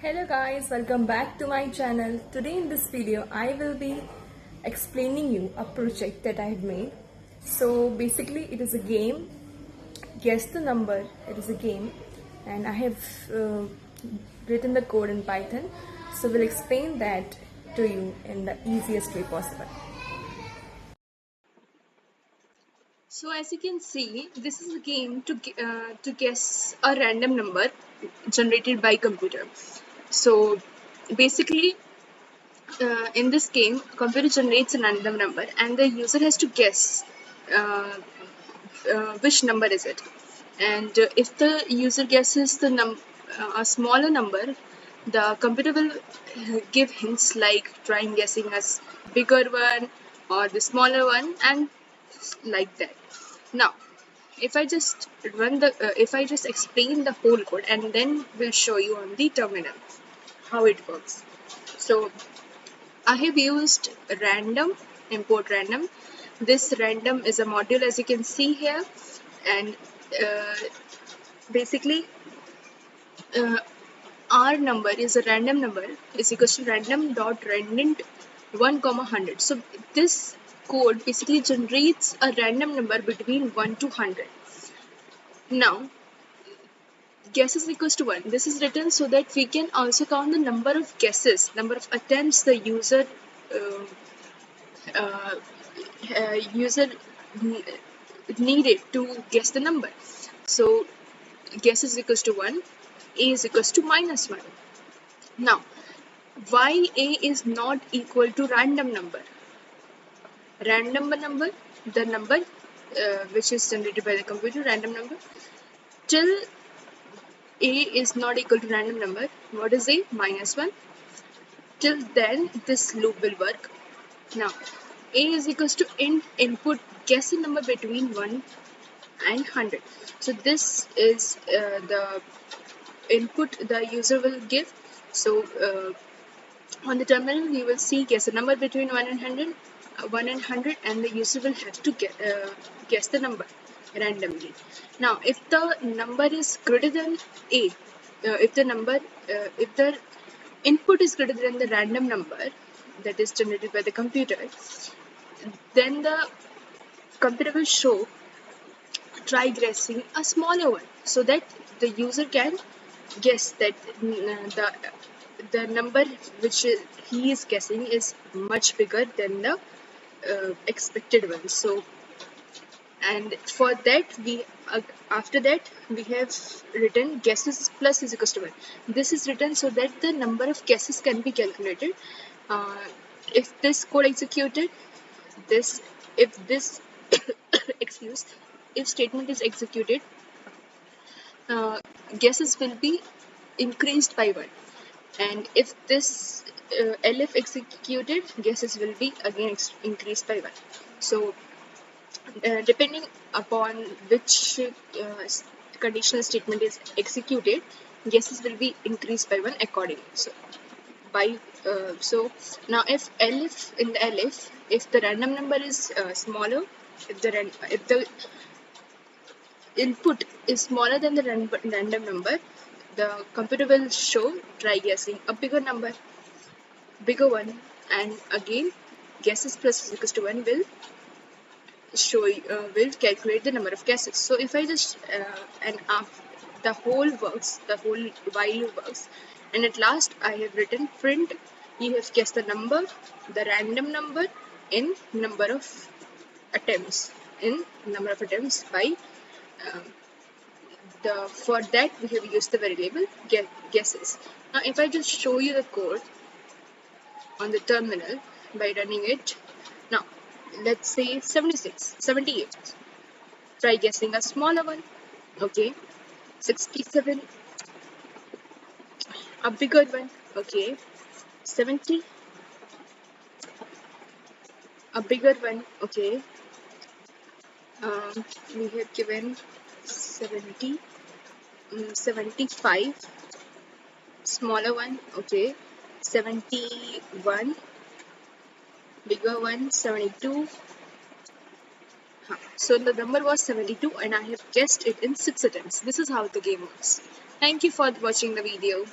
Hello guys, welcome back to my channel. Today in this video I will be explaining you a project that I had made. So basically it is a game, guess the number. It is a game and I have written the code in Python. So we'll explain that to you in the easiest way possible. So as you can see, this is a game to guess a random number generated by computer. So basically, in this game, computer generates a random number, and the user has to guess uh, which number is it. And if the user guesses a smaller number, the computer will give hints like trying guessing a bigger one or the smaller one, and like that. Now, if I just explain the whole code and then we'll show you on the terminal how it works. So I have used random, import random. This random is a module as you can see here, and uh, basically our number is a random number is equals to random dot rendent 1 comma 100. So this code basically generates a random number between 1 to 100. Now guess is equals to 1. This is written so that we can also count the number of guesses, number of attempts the user uh, uh, user needed to guess the number. So guess is equals to 1, a is equals to minus 1. Now why a is not equal to random number? Random number, the number which is generated by the computer, random number, till a is not equal to random number. What is a? Minus 1. Till then this loop will work. Now a is equals to input guess a number between 1 and 100. So this is the input the user will give. So on the terminal you will see guess a number between 1 and 100, and the user will have to guess the number randomly. Now if the number is greater than a, if the input is greater than the random number that is generated by the computer, then the computer will show try guessing a smaller one so that the user can guess that the number which he is guessing is much bigger than the expected one. So and for that we after that we have written guesses plus is equals to 1. This is written so that the number of guesses can be calculated. If this code executed, this if this if statement is executed, guesses will be increased by 1, and if this elif executed, guesses will be again increased by 1. So depending upon which conditional statement is executed, guesses will be increased by 1 accordingly. So now if in the elif, if the random number is smaller, if the input is smaller than the random number, the computer will show try guessing a bigger one, and again guesses plus is equals to 1 will will calculate the number of guesses. So if I just the whole while loop works, and at last I have written print you have guessed the random number in number of attempts by for that we have used the variable guesses. Now if I just show you the code on the terminal by running it, now let's say 78. Try guessing a smaller one. Okay. 67. A bigger one. Okay. 70. A bigger one. Okay. We have given 70. 75. Smaller one. Okay. 71. Bigger one. 72. So the number was 72 and I have guessed it in 6 attempts. This is how the game works. Thank you for watching the video.